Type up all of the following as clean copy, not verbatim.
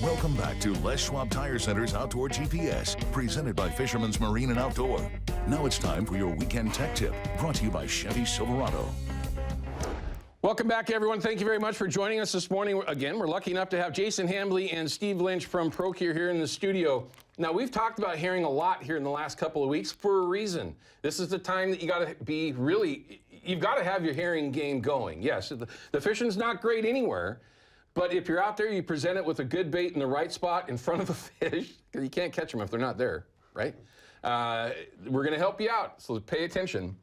Welcome back to Les Schwab Tire Center's Outdoor GPS, presented by Fisherman's Marine and Outdoor. Now it's time for your weekend tech tip, brought to you by Chevy Silverado. Welcome back, everyone. Thank you very much for joining us this morning. Again, we're lucky enough to have Jason Hambley and Steve Lynch from Procure here in the studio. Now, we've talked about herring a lot here in the last couple of weeks for a reason. This is the time that you got to be really, you've got to have your herring game going. Yes, the fishing's not great anywhere, but if you're out there, you present it with a good bait in the right spot in front of the fish, because you can't catch them if they're not there, right? We're going to help you out, so pay attention.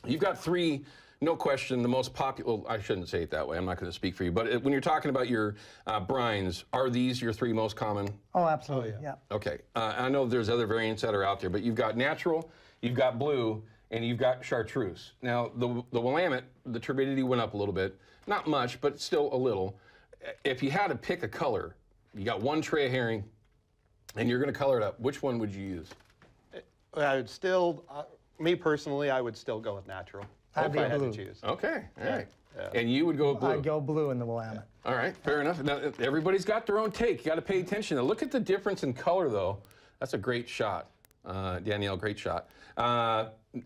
You've got three, no question, the most popular, I shouldn't say it that way, I'm not going to speak for you, but when you're talking about your brines, are these your three most common? Oh, absolutely, yeah. Okay, I know there's other variants that are out there, but you've got natural, you've got blue, and you've got chartreuse. Now, the Willamette, the turbidity went up a little bit, not much, but still a little. If you had to pick a color, you got one tray of herring, and you're going to color it up, which one would you use? I would still, me personally, I would still go with natural. I'd be if I had blue. to choose. Okay, all right. Yeah. And you would go with blue? I'd go blue in the Willamette. All right, fair enough. Now, everybody's got their own take. You got to pay attention. Now, look at the difference in color, though. That's a great shot, Danielle, great shot.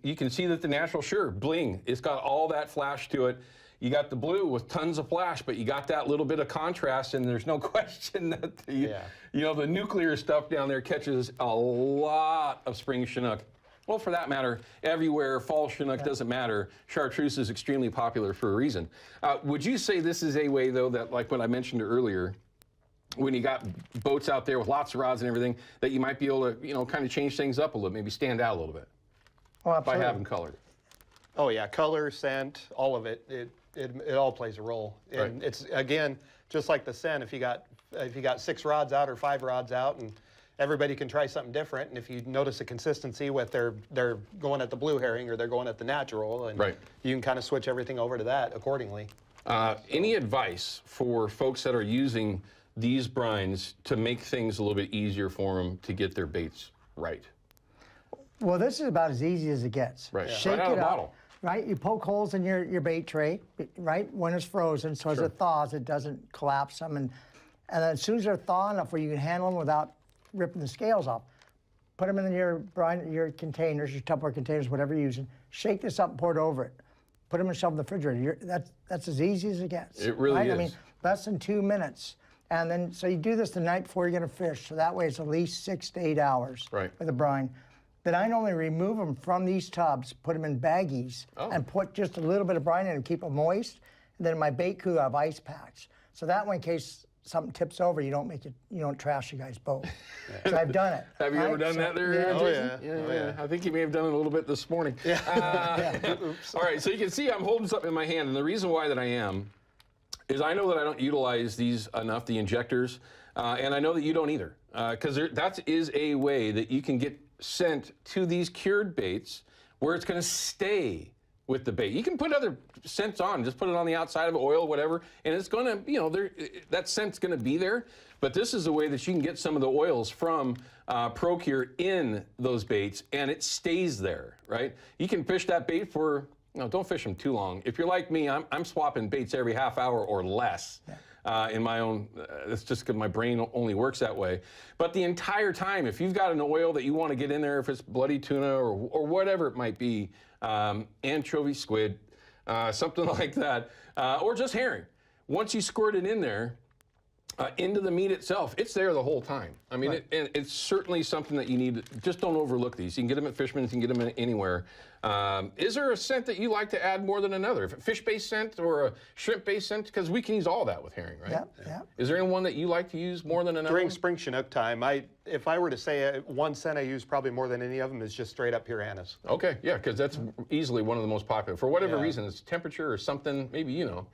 You can see that the natural, sure, bling. It's got all that flash to it. You got the blue with tons of flash, but you got that little bit of contrast, and there's no question that you know, the nuclear stuff down there catches a lot of spring Chinook. Well, for that matter, everywhere, fall Chinook doesn't matter. Chartreuse is extremely popular for a reason. Would you say this is a way, though, that like what I mentioned earlier, when you got boats out there with lots of rods and everything, that you might be able to, you know, kind of change things up a little, maybe stand out a little bit? Oh, absolutely. By having color. Oh yeah, color, scent, all of it. It all plays a role. And it's, again, just like the scent, if you got 6 rods out or 5 rods out, and everybody can try something different, and if you notice a consistency with they're going at the blue herring or they're going at the natural, and you can kind of switch everything over to that accordingly. Any advice for folks that are using these brines to make things a little bit easier for them to get their baits right? Well, this is about as easy as it gets. Right. Shake Right out of it the up. bottle. Right, you poke holes in your bait tray, right, when it's frozen, so as it thaws, it doesn't collapse them, and then as soon as they're thawed enough where you can handle them without ripping the scales off, put them in your containers, your Tupperware containers, whatever you're using, shake this up and pour it over it. Put them and shove in the refrigerator. That's as easy as it gets. It really is. I mean, less than 2 minutes. And then, so you do this the night before you're gonna fish, so that way it's at least 6 to 8 hours with a brine. Then I normally remove them from these tubs, put them in baggies, and put just a little bit of brine in and keep them moist. And then in my bait cooler, I have ice packs. So that way, in case something tips over, you don't trash your guys' boat. So I've done it. Have you ever done that there? Yeah, Yeah. I think you may have done it a little bit this morning. All right, so you can see I'm holding something in my hand, and the reason why that I am is I know that I don't utilize these enough, the injectors, and I know that you don't either, because that is a way that you can get sent to these cured baits where it's going to stay with the bait. You can put other scents on, just put it on the outside of it, oil, whatever, and it's going to, you know, that scent's going to be there. But this is a way that you can get some of the oils from Procure in those baits, and it stays there, right? You can fish that bait for, you know, don't fish them too long. If you're like me, I'm swapping baits every half hour or less. In my own, it's just because my brain only works that way. But the entire time, if you've got an oil that you want to get in there, if it's bloody tuna or whatever it might be, anchovy, squid, something like that, or just herring, once you squirt it in there, into the meat itself, it's there the whole time. I mean, it's certainly something that you need. Just don't overlook these. You can get them at Fishman's, you can get them anywhere. Is there a scent that you like to add more than another? A fish-based scent or a shrimp-based scent? Because we can use all that with herring, right? Yeah. Is there any one that you like to use more than another? During spring Chinook time, if I were to say one scent I use probably more than any of them is just straight up pure anise. Okay, yeah, because that's easily one of the most popular. For whatever reason, it's temperature or something, maybe you know.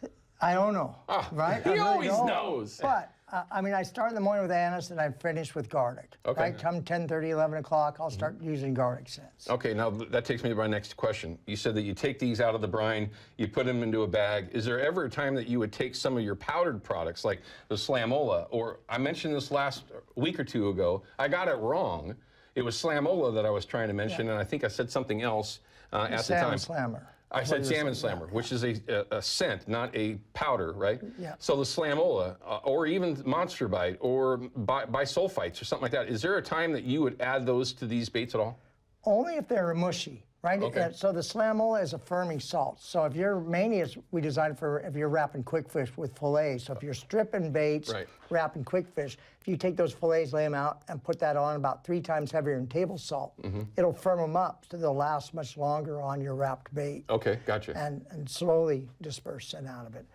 I don't know, right? He always knows. But, I mean, I start in the morning with anise and I finish with garlic. Okay. Right? Come 10:30, 11 o'clock, I'll start using garlic scents. Okay, now that takes me to my next question. You said that you take these out of the brine, you put them into a bag. Is there ever a time that you would take some of your powdered products, like the Slamola, or I mentioned this last week or two ago, I got it wrong. It was Slamola that I was trying to mention, and I think I said something else at the time. Salmon Slammer. I said salmon slammer, which is a scent, not a powder, right? Yeah. So the slamola, or even monster bite, or bisulfites, or something like that. Is there a time that you would add those to these baits at all? Only if they're mushy, right? Okay. So the slamola is a firming salt. So if you're mainly, we designed for if you're wrapping quickfish with fillets. So if you're stripping baits, wrapping quickfish, if you take those fillets, lay them out, and put that on about 3 times heavier than table salt, it'll firm them up so they'll last much longer on your wrapped bait. Okay, gotcha. And slowly disperse it out of it.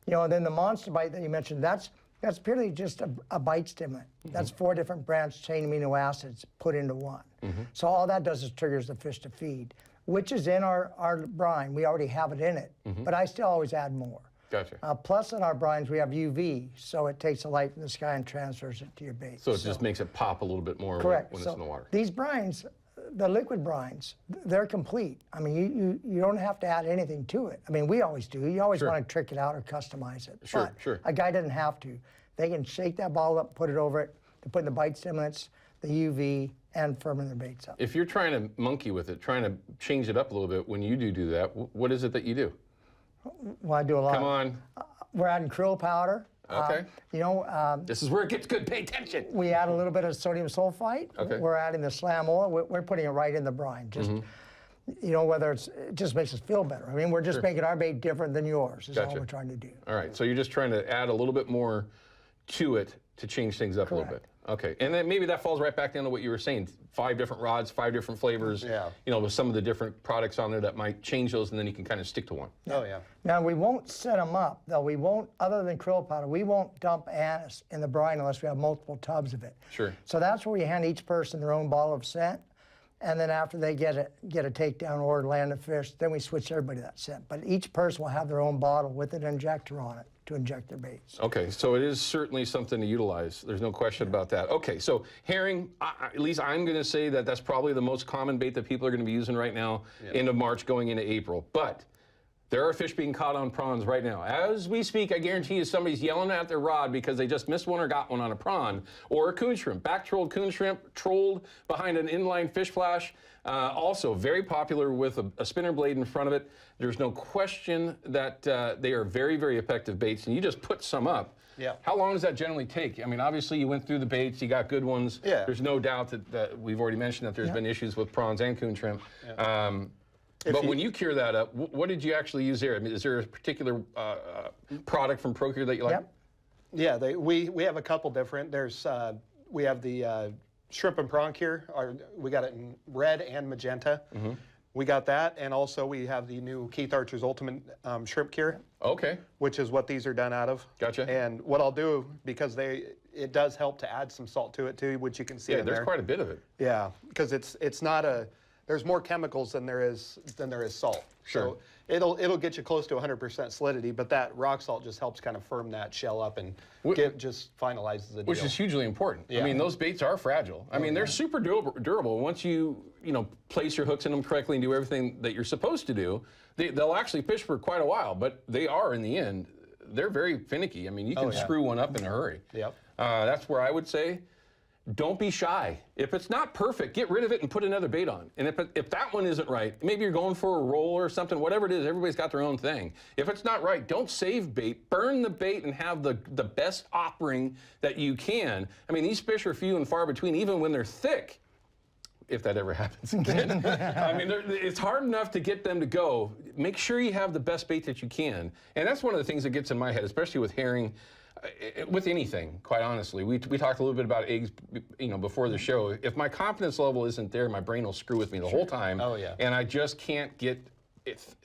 You know, and then the monster bite that you mentioned, that's purely just a bite stimulant. That's 4 different branched chain amino acids put into one. So all that does is triggers the fish to feed, which is in our brine. We already have it in it, but I still always add more. Gotcha. Plus in our brines, we have UV, so it takes the light from the sky and transfers it to your bait. So it just makes it pop a little bit more when it's in the water. These brines, the liquid brines, they're complete. I mean, you don't have to add anything to it. I mean, we always do. You always want to trick it out or customize it. Sure, but a guy doesn't have to. They can shake that bottle up, put it over it, to put in the bite stimulants, the UV, and firming their baits up. If you're trying to monkey with it, trying to change it up a little bit, when you do that, what is it that you do? Well, I do a lot. Come on. We're adding krill powder. Okay. You know, this is where it gets good. Pay attention. We add a little bit of sodium sulfite. Okay. We're adding the slamola. We're putting it right in the brine. Just, you know, whether it just makes us feel better. I mean, we're just making our bait different than yours. Is all we're trying to do. All right. So you're just trying to add a little bit more to it to change things up a little bit. Okay, and then maybe that falls right back down to what you were saying, 5 different rods, 5 different flavors, you know, with some of the different products on there that might change those, and then you can kind of stick to one. Oh, yeah. Now, we won't set them up, though. We won't, other than krill powder, we won't dump anise in the brine unless we have multiple tubs of it. Sure. So that's where we hand each person their own bottle of scent, and then after they get a takedown or land a fish, then we switch everybody that scent. But each person will have their own bottle with an injector on it to inject their baits. Okay, so it is certainly something to utilize. There's no question about that. Okay, so herring, at least I'm going to say that that's probably the most common bait that people are going to be using right now, end of March going into April. But there are fish being caught on prawns right now. As we speak, I guarantee you somebody's yelling at their rod because they just missed one or got one on a prawn or a coon shrimp. Back-trolled coon shrimp, trolled behind an inline fish flash. Also very popular with a spinner blade in front of it. There's no question that they are very, very effective baits, and you just put some up. Yeah. How long does that generally take? I mean, obviously you went through the baits, you got good ones. Yeah. There's no doubt that we've already mentioned that there's been issues with prawns and coon shrimp. But when you cure that up, what did you actually use there? I mean, is there a particular product from Procure that you like? Yeah, we have a couple different. There's we have the shrimp and prawn cure. We got it in red and magenta. We got that, and also we have the new Keith Archer's Ultimate Shrimp Cure. Okay. Which is what these are done out of. Gotcha. And what I'll do, because it does help to add some salt to it too, which you can see in there. Yeah, there's quite a bit of it. Yeah, because it's not there's more chemicals than there is salt. Sure. So it'll get you close to 100% solidity, but that rock salt just helps kind of firm that shell up and just finalizes the deal. Which is hugely important. Yeah. I mean, those baits are fragile. I mean, they're super durable. Once you place your hooks in them correctly and do everything that you're supposed to do, they'll actually fish for quite a while, but they are, in the end, they're very finicky. I mean, you can screw one up in a hurry. Yep. That's where I would say, don't be shy. If it's not perfect, get rid of it and put another bait on. And if that one isn't right, maybe you're going for a roll or something, whatever it is, everybody's got their own thing. If it's not right, don't save bait, burn the bait and have the best offering that you can. I mean, these fish are few and far between, even when they're thick, if that ever happens again. I mean, it's hard enough to get them to go. Make sure you have the best bait that you can. And that's one of the things that gets in my head, especially with herring, with anything, quite honestly. We talked a little bit about eggs, before the show. If my confidence level isn't there, my brain will screw with me the whole time. Oh, yeah. And I just can't get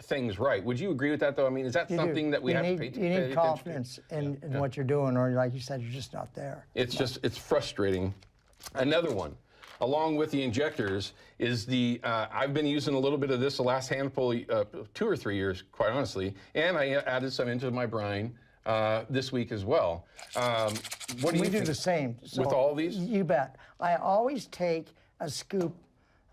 things right. Would you agree with that, though? I mean, is that something that we have to pay attention to? You need confidence in what you're doing, or like you said, you're just not there. It's frustrating. Another one, along with the injectors, is I've been using a little bit of this the last handful, 2 or 3 years, quite honestly, and I added some into my brine this week as well. What do you think? We do the same. With all these? You bet. I always take a scoop,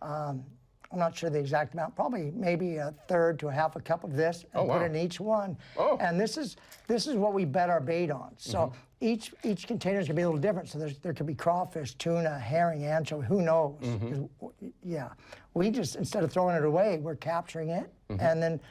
I'm not sure the exact amount, probably maybe a third to a half a cup of this, and put it in each one. Oh. And this is what we bet our bait on. So each container is going to be a little different. So there could be crawfish, tuna, herring, anchovy, who knows? Yeah. We just, instead of throwing it away, we're capturing it and then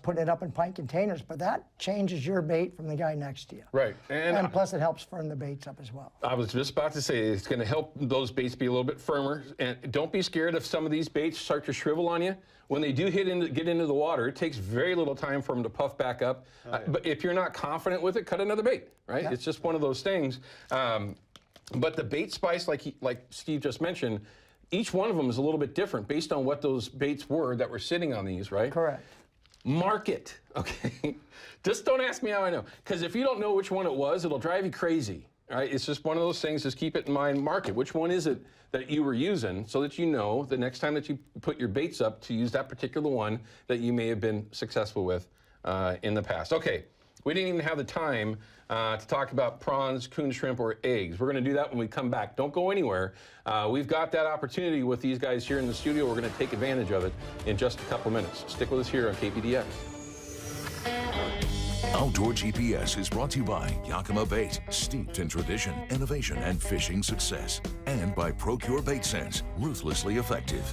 putting it up in pint containers, but that changes your bait from the guy next to you. Right. And plus it helps firm the baits up as well. I was just about to say, it's going to help those baits be a little bit firmer. And don't be scared if some of these baits start to shrivel on you. When they do get into the water, it takes very little time for them to puff back up. But if you're not confident with it, cut another bait, right? It's just one of those things. But the bait spice, like Steve just mentioned, each one of them is a little bit different based on what those baits were that were sitting on these, right? Correct. Mark it, okay? Just don't ask me how I know, because if you don't know which one it was, it'll drive you crazy, right? It's just one of those things, just keep it in mind, mark it. Which one is it that you were using so that you know the next time that you put your baits up to use that particular one that you may have been successful with in the past. Okay, we didn't even have the time to talk about prawns, coon shrimp, or eggs. We're going to do that when we come back. Don't go anywhere. We've got that opportunity with these guys here in the studio. We're going to take advantage of it in just a couple minutes. Stick with us here on KPTV. Outdoor GPS is brought to you by Yakima Bait, steeped in tradition, innovation, and fishing success. And by Procure Bait Sense, ruthlessly effective.